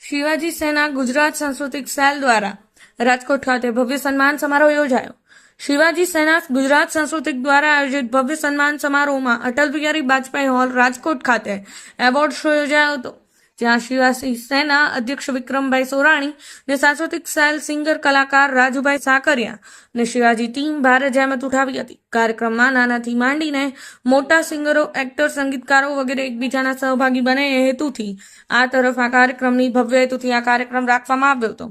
શિવાજી સેના ગુજરાત સાંસ્કૃતિક સેલ દ્વારા રાજકોટ ખાતે ભવ્ય સન્માન સમારોહ યોજાયો। શિવાજી સેના ગુજરાત સાંસ્કૃતિક દ્વારા આયોજિત ભવ્ય સન્માન સમારોહમાં અટલ બિહારી વાજપેયી હોલ રાજકોટ ખાતે એવોર્ડ શો યોજાયો હતો, જ્યાં શિવાજી સેના અધ્યક્ષ વિક્રમભાઈ સોરાણી ને સાંસ્કૃતિક સેલ સિંગર કલાકાર રાજુભાઈ સાકરિયા ને શિવાજી ટીમ ભારે જહેમત ઉઠાવી હતી। કાર્યક્રમમાં નાનાથી માંડીને મોટા સિંગરો, એક્ટર, સંગીતકારો વગેરે એકબીજાના સહભાગી બને એ હેતુથી આ તરફ આ કાર્યક્રમની ભવ્ય હેતુથી આ કાર્યક્રમ રાખવામાં આવ્યો હતો।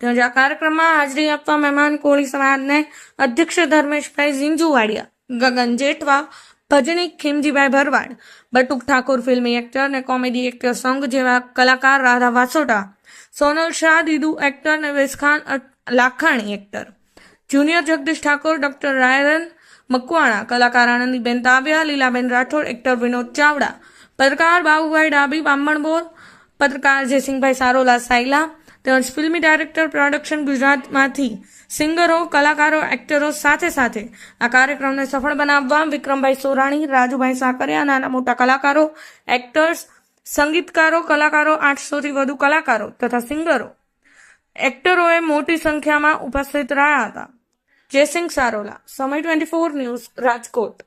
તેમજ આ કાર્યક્રમમાં હાજરી આપવા મહેમાન કોળી સમાજને અધ્યક્ષ ધર્મેશભાઈ ઝીંઝુવાડિયા, ગગન જેઠવા, ભજનિક ખીમજીભાઈ ભરવાડ, બટુક ઠાકોર ફિલ્મી એક્ટર ને કોમેડી એક્ટર સંઘ જેવા કલાકાર, રાધા વાસોટા, સોનલ શાહ દીદુ એક્ટર ને વેસખાન Lakhani actor, junior Jagdish Thakor, doctor રાયરન મકવાણા, કલાકાર આનંદીબેન તાવ્યા, લીલાબેન રાઠોડ, એક્ટર વિનોદ ચાવડા, પત્રકાર બાબુભાઈ ડાબી બામણબોર, પત્રકાર જયસિંહભાઈ સારોલા સાયલા તેમજ ફિલ્મી ડાયરેક્ટર પ્રોડક્શન ગુજરાતમાંથી સિંગરો, કલાકારો, એક્ટરો સાથે સાથે આ કાર્યક્રમને સફળ બનાવવા વિક્રમભાઈ સોરાણી, રાજુભાઈ સાકરિયા, નાના મોટા કલાકારો, એક્ટર્સ, સંગીતકારો, કલાકારો, 800થી વધુ કલાકારો તથા સિંગરો, એક્ટરોએ મોટી સંખ્યામાં ઉપસ્થિત રહ્યા હતા। જયસિંહ સારોલા, સમય 24 ન્યૂઝ, રાજકોટ।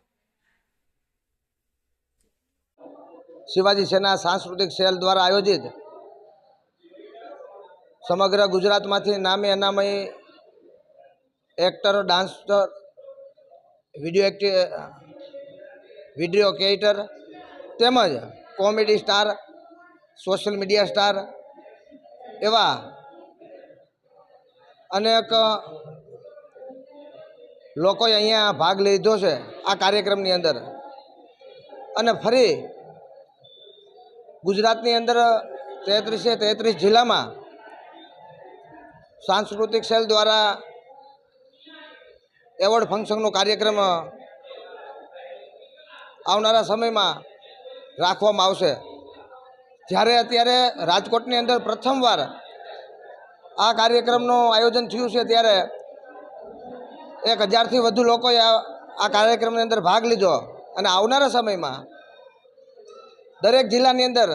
શિવાજી સેના સાંસ્કૃતિક સેલ દ્વારા આયોજિત સમગ્ર ગુજરાતમાંથી નામે અનામય એક્ટર, ડાન્સર, વિડીયો ક્રિએટર તેમજ comedy star, social media star એવા અનેક લોકોએ અહીંયા ભાગ લીધો છે આ કાર્યક્રમની અંદર। અને ફરી ગુજરાતની અંદર 33 જિલ્લામાં સાંસ્કૃતિક સેલ દ્વારા એવોર્ડ ફંક્શનનો કાર્યક્રમ આવનારા સમયમાં રાખવામાં આવશે। જ્યારે અત્યારે રાજકોટની અંદર પ્રથમવાર આ કાર્યક્રમનું આયોજન થયું છે, ત્યારે 1000થી વધુ લોકોએ આ કાર્યક્રમની અંદર ભાગ લીધો અને આવનારા સમયમાં દરેક જિલ્લાની અંદર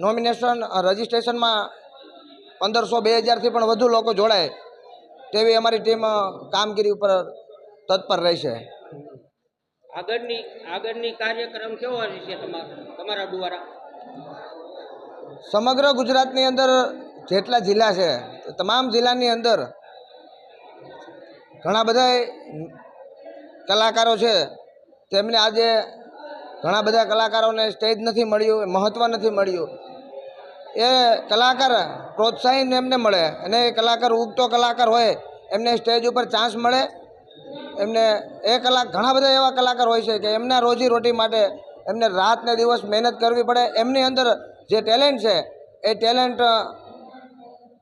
નોમિનેશન રજિસ્ટ્રેશનમાં 1500-2000થી પણ વધુ લોકો જોડાય તેવી અમારી ટીમ કામગીરી ઉપર તત્પર રહેશે। આગળની કાર્યક્રમ કેવો રહેશે તમારા દ્વારા? સમગ્ર ગુજરાતની અંદર જેટલા જિલ્લા છે તમામ જિલ્લાની અંદર ઘણા બધા કલાકારો છે, તેમને આજે ઘણા બધા કલાકારોને સ્ટેજ નથી મળ્યું, મહત્ત્વ નથી મળ્યું। એ કલાકાર પ્રોત્સાહન એમને મળે અને એ કલાકાર ઉગતો કલાકાર હોય એમને સ્ટેજ ઉપર ચાન્સ મળે। એમને ઘણા બધા એવા કલાકાર હોય છે કે એમના રોજીરોટી માટે એમને રાત ને દિવસ મહેનત કરવી પડે। એમની અંદર જે ટેલેન્ટ છે એ ટેલેન્ટ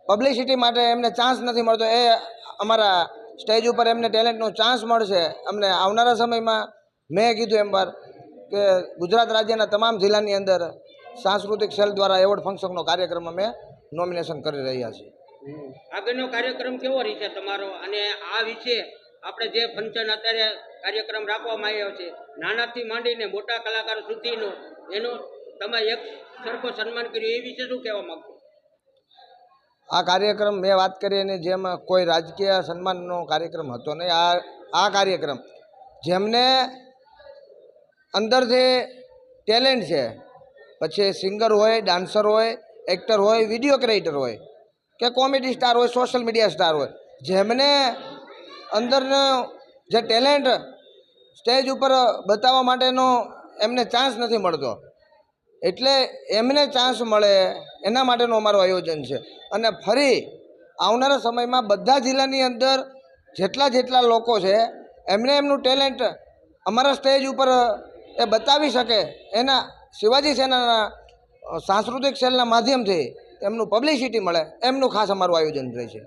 પબ્લિસિટી માટે એમને ચાન્સ નથી મળતો। એ અમારા સ્ટેજ ઉપર એમને ટેલેન્ટનો ચાન્સ મળશે। અમને આવનારા સમયમાં મેં કીધું એમ વાર કે ગુજરાત રાજ્યના તમામ જિલ્લાની અંદર સાંસ્કૃતિક સેલ દ્વારા એવોર્ડ ફંક્શનનો કાર્યક્રમ અમે નોમિનેશન કરી રહ્યા છીએ। આગળનો કાર્યક્રમ કેવો રહેશે તમારો? અને આ વિશે આપણે જે ફંક્શન અત્યારે કાર્યક્રમ રાખવામાં આવ્યો છે, નાનાથી માંડીને મોટા કલાકારો સુધીનો, એનો તમે એક સરખો સન્માન કર્યું, એ વિશે શું કહેવા માગશો? આ કાર્યક્રમ મેં વાત કરી એની જેમ કોઈ રાજકીય સન્માનનો કાર્યક્રમ હતો નહીં। આ કાર્યક્રમ જેમને અંદરથી ટેલેન્ટ છે, પછી સિંગર હોય, ડાન્સર હોય, એક્ટર હોય, વિડીયો ક્રિએટર હોય કે કોમેડી સ્ટાર હોય, સોશિયલ મીડિયા સ્ટાર હોય, જેમને અંદરનો જે ટેલેન્ટ સ્ટેજ ઉપર બતાવવા માટેનો એમને ચાન્સ નથી મળતો, એટલે એમને ચાન્સ મળે એના માટેનું અમારું આયોજન છે। અને ફરી આવનારા સમયમાં બધા જિલ્લાની અંદર જેટલા લોકો છે એમને એમનું ટેલેન્ટ અમારા સ્ટેજ ઉપર એ બતાવી શકે, એના શિવાજી સેનાના સાંસ્કૃતિક સેલના માધ્યમથી એમનું પબ્લિસિટી મળે, એમનું ખાસ અમારું આયોજન રહેશે।